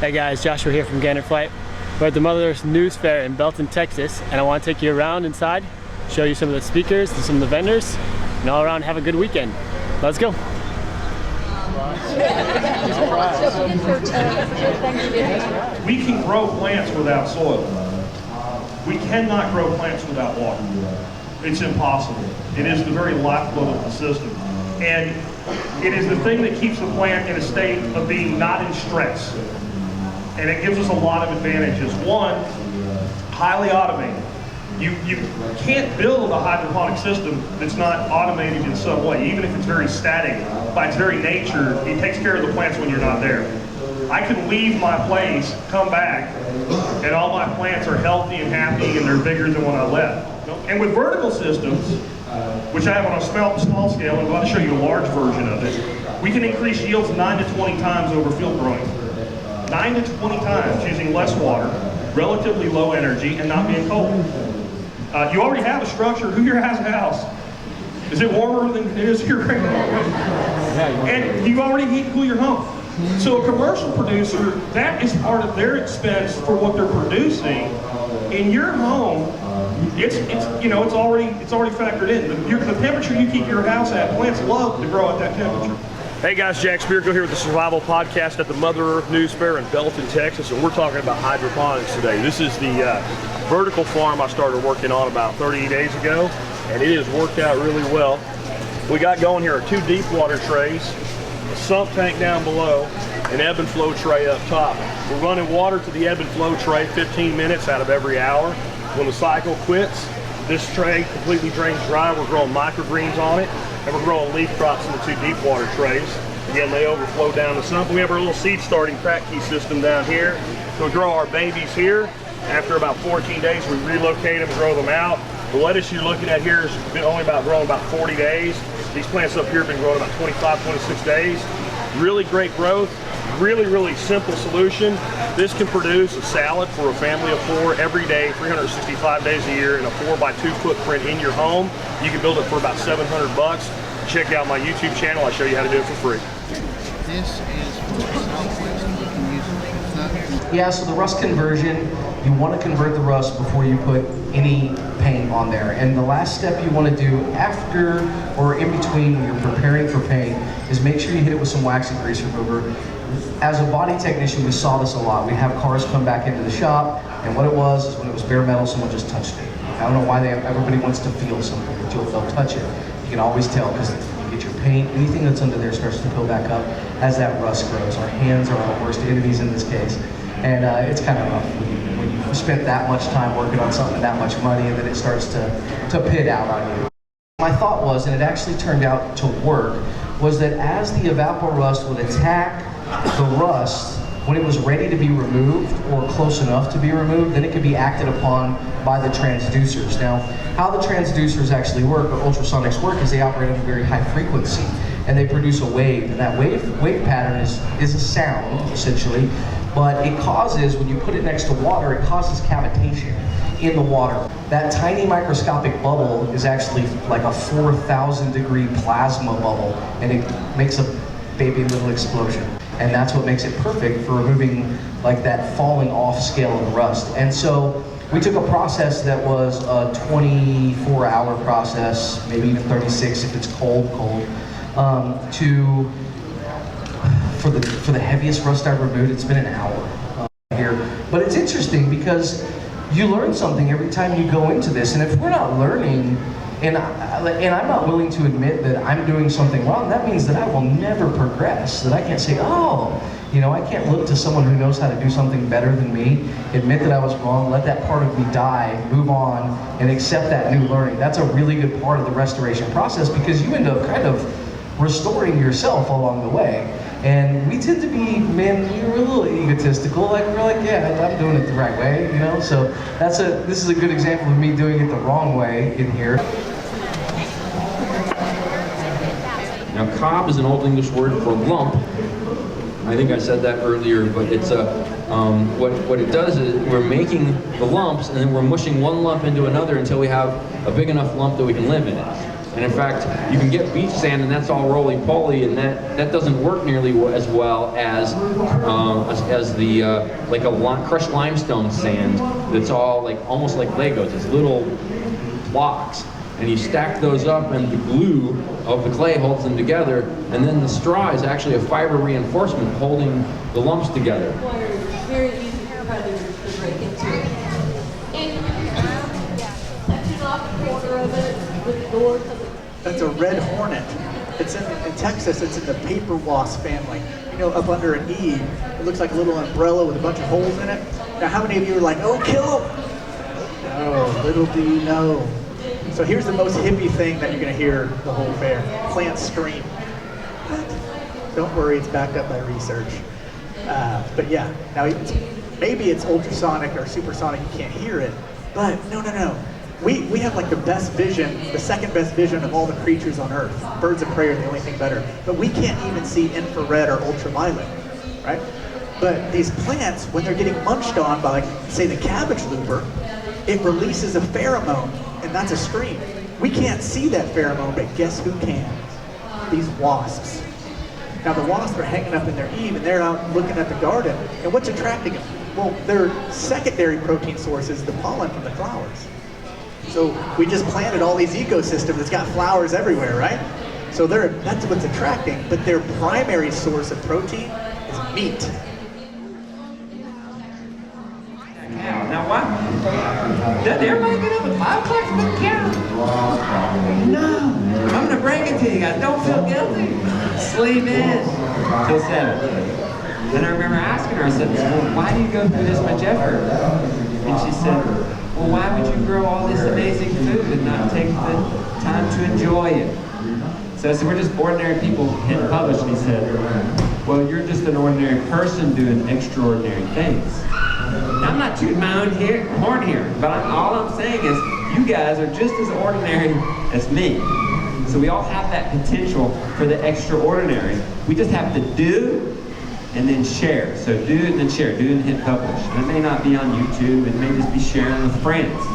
Hey guys, Joshua here from Gander Flight. We're at the Motors News Fair in Belton, Texas, and I want to take you around inside, show you some of the speakers and some of the vendors, and all around have a good weekend. Let's go. We can grow plants without soil. We cannot grow plants without water. It's impossible. It is the very lifeblood of the system. And it is the thing that keeps the plant in a state of being not in stress. And it gives us a lot of advantages. One, highly automated. You can't build a hydroponic system that's not automated in some way, even if it's very static. By its very nature, it takes care of the plants when you're not there. I can leave my place, come back, and all my plants are healthy and happy and they're bigger than when I left. And with vertical systems, which I have on a small scale, I'm going to show you a large version of it, we can increase yields 9 to 20 times over field growing. 9 to 20 times using less water, relatively low energy, and not being cold. You already have a structure. Who here has a house? Is it warmer than it is here right now? And you already heat and cool your home. So a commercial producer, that is part of their expense for what they're producing. In your home, it's already factored in. The temperature you keep your house at, plants love to grow at that temperature. Hey guys, Jack Spirko here with the Survival Podcast at the Mother Earth News Fair in Belton, Texas, and we're talking about hydroponics today. This is the vertical farm I started working on about 30 days ago, and it has worked out really well. We got going here are 2 deep water trays, a sump tank down below, an ebb and flow tray up top. We're running water to the ebb and flow tray 15 minutes out of every hour. When the cycle quits, this tray completely drains dry. We're growing microgreens on it, and we're growing leaf crops in the 2 deep water trays. Again, they overflow down the sump. We have our little seed starting crack key system down here. So we grow our babies here. After about 14 days, we relocate them, grow them out. The lettuce you're looking at here has been only growing about 40 days. These plants up here have been growing about 25, 26 days. Really great growth. Really simple solution. This can produce a salad for a family of 4 every day, 365 days a year in a 4x2 footprint in your home. You can build it for about $700. Check out my YouTube channel. I show you how to do it for free. This is for Southwest. You can use it. Yeah, so the rust conversion, you want to convert the rust before you put any paint on there. And the last step you want to do after or in between when you're preparing for paint is make sure you hit it with some wax and grease remover. As a body technician, we saw this a lot. We have cars come back into the shop, and what it was is when it was bare metal, someone just touched it. I don't know why everybody wants to feel something, but they'll touch it. You can always tell because you get your paint, anything that's under there starts to peel back up as that rust grows. Our hands are our worst enemies in this case. And it's kind of rough when you spent that much time working on something, that much money, and then it starts to pit out on you. My thought was, and it actually turned out to work, was that as the evaporust would attack the rust, when it was ready to be removed or close enough to be removed, then it could be acted upon by the transducers. Now, how the transducers actually work, or ultrasonics work, is they operate at a very high frequency, and they produce a wave, and that wave pattern is a sound, essentially, but it causes, when you put it next to water, it causes cavitation in the water. That tiny microscopic bubble is actually like a 4,000 degree plasma bubble, and it makes a baby little explosion. And that's what makes it perfect for removing like that falling off scale of rust. And so we took a process that was a 24-hour process, maybe even 36 if it's cold, for the heaviest rust I've removed. It's been an hour here. But it's interesting because you learn something every time you go into this, and if we're not learning, and I'm not willing to admit that I'm doing something wrong, that means that I will never progress, that I can't say, oh, I can't look to someone who knows how to do something better than me, admit that I was wrong, let that part of me die, move on, and accept that new learning. That's a really good part of the restoration process because you end up kind of restoring yourself along the way. And we tend to be, we're a little egotistical, we're like, yeah, I'm doing it the right way, So this is a good example of me doing it the wrong way in here. Now, cob is an Old English word for lump. I think I said that earlier, but it's what it does is we're making the lumps, and then we're mushing one lump into another until we have a big enough lump that we can live in it. And in fact, you can get beach sand and that's all roly-poly, and that doesn't work nearly as well as the like a crushed limestone sand that's all like almost like Legos. It's little blocks. And you stack those up and the glue of the clay holds them together, and then the straw is actually a fiber reinforcement holding the lumps together. Very easy to break into. Section off the corner of it with the door to the... That's a red hornet. It's in Texas, it's in the paper wasp family. You know, up under an eave, it looks like a little umbrella with a bunch of holes in it. Now, how many of you are like, oh, kill them? No, little do you know. So here's the most hippie thing that you're going to hear the whole fair. Plants scream. What? Don't worry, it's backed up by research. But yeah, now maybe it's ultrasonic or supersonic, you can't hear it, but no. We have like the best vision, the second best vision of all the creatures on Earth. Birds of prey are the only thing better. But we can't even see infrared or ultraviolet, right? But these plants, when they're getting munched on by, like, say, the cabbage looper, it releases a pheromone, and that's a scream. We can't see that pheromone, but guess who can? These wasps. Now the wasps are hanging up in their eave, and they're out looking at the garden, and what's attracting them? Well, their secondary protein source is the pollen from the flowers. So we just planted all these ecosystems that's got flowers everywhere, right? So that's what's attracting, but their primary source of protein is meat. Now what? Does everybody get up at 5 o'clock to milk a cow? No. I'm gonna break it to you guys. Don't feel guilty. Sleep in till 7. Then I remember asking her, I said, well, why do you go through this much effort? And she said, well, why would you grow all this amazing food and not take the time to enjoy it? So I said, we're just ordinary people hitting publish. And he said, well, you're just an ordinary person doing extraordinary things. Now, I'm not tooting my own horn here, but all I'm saying is you guys are just as ordinary as me. So we all have that potential for the extraordinary. We just have to do and then share. So do and then share, do and hit publish. And it may not be on YouTube, it may just be sharing with friends.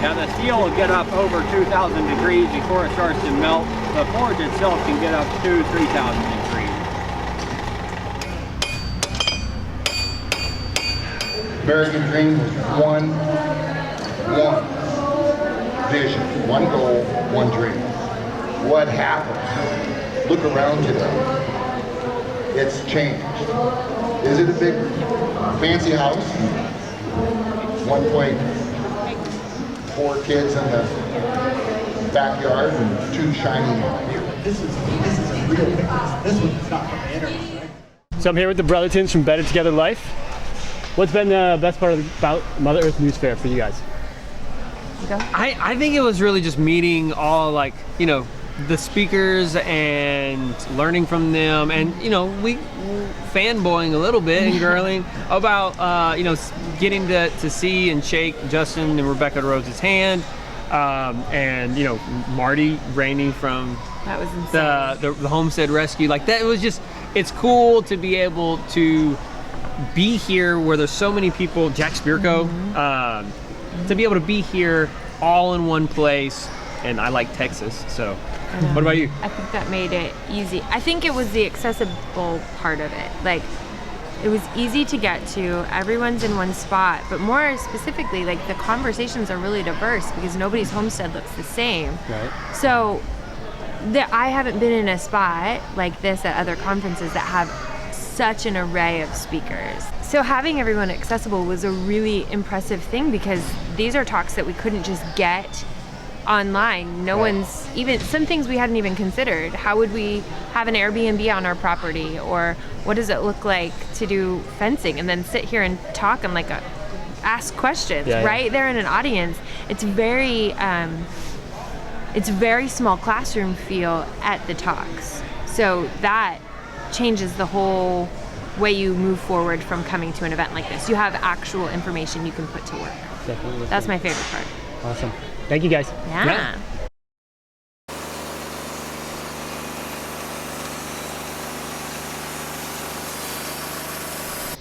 Now the steel will get up over 2,000 degrees before it starts to melt. The forge itself can get up to 3,000 degrees. American dream was one vision, one goal, one dream. What happened? Look around today. It's changed. Is it a big, fancy house? 1.4 kids in the backyard and 2 shiny. This is a real thing. This one's not from the internet, right? So I'm here with the Brothertons from Better Together Life. What's been the best part about Mother Earth News Fair for you guys? I think it was really just meeting all, like, you know, the speakers and learning from them, and we fanboying a little bit and girling about getting to see and shake Justin and Rebecca Rose's hand, and Marty Rainey from that was insane. the Homestead rescue. Like, that was just, it's cool to be able to be here where there's so many people, Jack Spirko, to be able to be here all in one place. And I like Texas, so what about you? I think that made it easy. I think it was the accessible part of it. Like, it was easy to get to, everyone's in one spot, but more specifically, like, the conversations are really diverse because nobody's homestead looks the same. Right. So I haven't been in a spot like this at other conferences that have such an array of speakers. So having everyone accessible was a really impressive thing because these are talks that we couldn't just get online. No one's, even some things we hadn't even considered. How would we have an Airbnb on our property, or what does it look like to do fencing and then sit here and talk and ask questions right there in an audience. It's very small classroom feel at the talks. So that changes the whole way you move forward from coming to an event like this. You have actual information you can put to work. Definitely. That's my favorite part. Awesome. Thank you, guys. Yeah.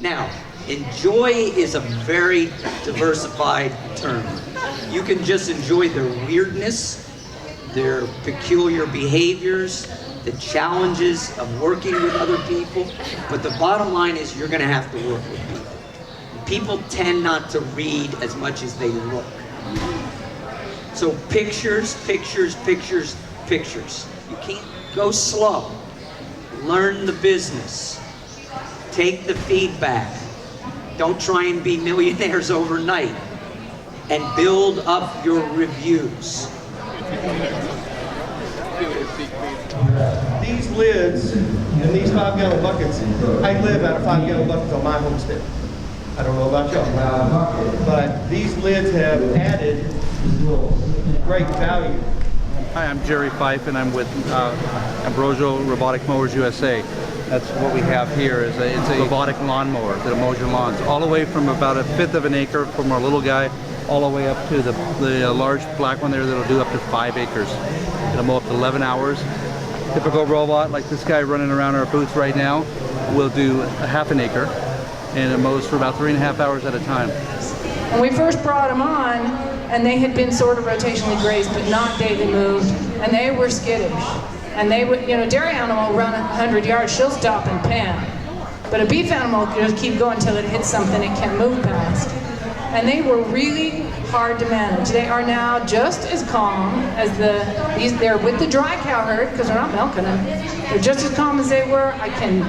Now, enjoy is a very diversified term. You can just enjoy the weirdness their peculiar behaviors, the challenges of working with other people. But the bottom line is you're going to have to work with people. People tend not to read as much as they look. So pictures, pictures, pictures, pictures. You can't go slow. Learn the business. Take the feedback. Don't try and be millionaires overnight. And build up your reviews. These lids and these 5-gallon buckets, I live out of 5-gallon buckets on my homestead. I don't know about y'all, but these lids have added great value. Hi, I'm Jerry Fife, and I'm with Ambrosio Robotic Motors USA. That's what we have here. It's a robotic lawnmower that mows your lawns, all the way from about 1/5 of an acre from our little guy, all the way up to the large black one there that'll do up to 5 acres. It'll mow up to 11 hours. Typical robot like this guy running around our booth right now will do a 1/2 acre, and it mows for about 3.5 hours at a time. When we first brought them on, and they had been sort of rotationally grazed, but not daily moved, and they were skittish. And they would, you know, dairy animal will run 100 yards, she'll stop and pant. But a beef animal will just keep going until it hits something it can't move past. And they were really hard to manage. They are now just as calm as they're with the dry cow herd, because they're not milking them. They're just as calm as they were. I can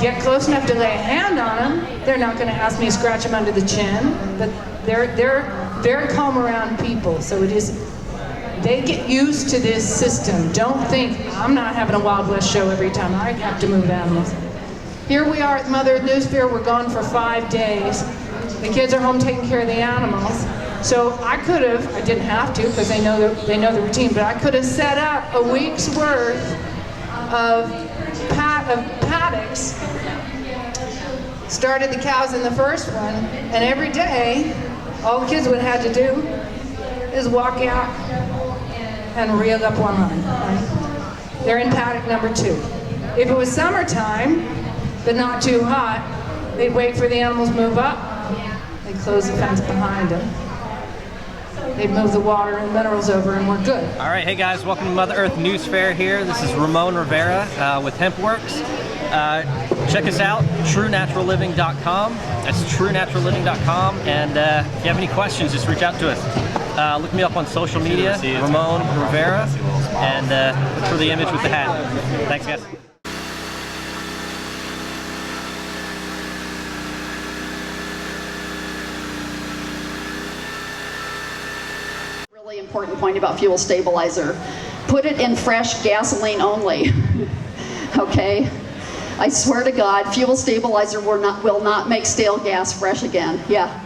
get close enough to lay a hand on them. They're not going to ask me to scratch them under the chin, but they're very calm around people. So it is, they get used to this system. Don't think, I'm not having a Wild West show every time I have to move animals. Here we are at Mother News Fair. We're gone for 5 days. The kids are home taking care of the animals. So I could have, I didn't have to because they know the routine, but I could have set up a week's worth of paddocks, started the cows in the first one, and every day, all the kids would have had to do is walk out and reel up one line. Right? They're in paddock number 2. If it was summertime, but not too hot, they'd wait for the animals to move up. They'd close the fence behind them. They'd move the water and minerals over, and we're good. All right, hey guys, welcome to Mother Earth News Fair here. This is Ramon Rivera with HempWorks. Check us out, TrueNaturalLiving.com. That's TrueNaturalLiving.com. And if you have any questions, just reach out to us. Look me up on social media, Ramon Rivera, and look for the image with the hat. Thanks, guys. Really important point about fuel stabilizer. Put it in fresh gasoline only. Okay? I swear to God, fuel stabilizer will not make stale gas fresh again. Yeah.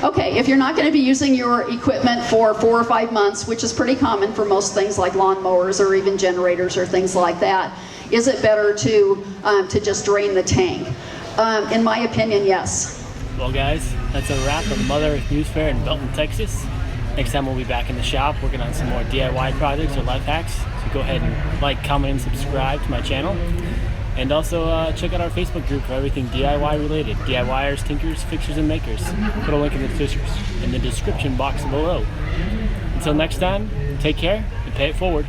Okay, if you're not going to be using your equipment for 4 or 5 months, which is pretty common for most things like lawnmowers or even generators or things like that, is it better to just drain the tank? In my opinion, yes. Well guys, that's a wrap on the Mother Earth News Fair in Belton, Texas. Next time we'll be back in the shop working on some more DIY projects or life hacks. So go ahead and like, comment, and subscribe to my channel. And also check out our Facebook group for everything DIY related. DIYers, tinkers, fixers, and makers. Put a link in the description box below. Until next time, take care and pay it forward.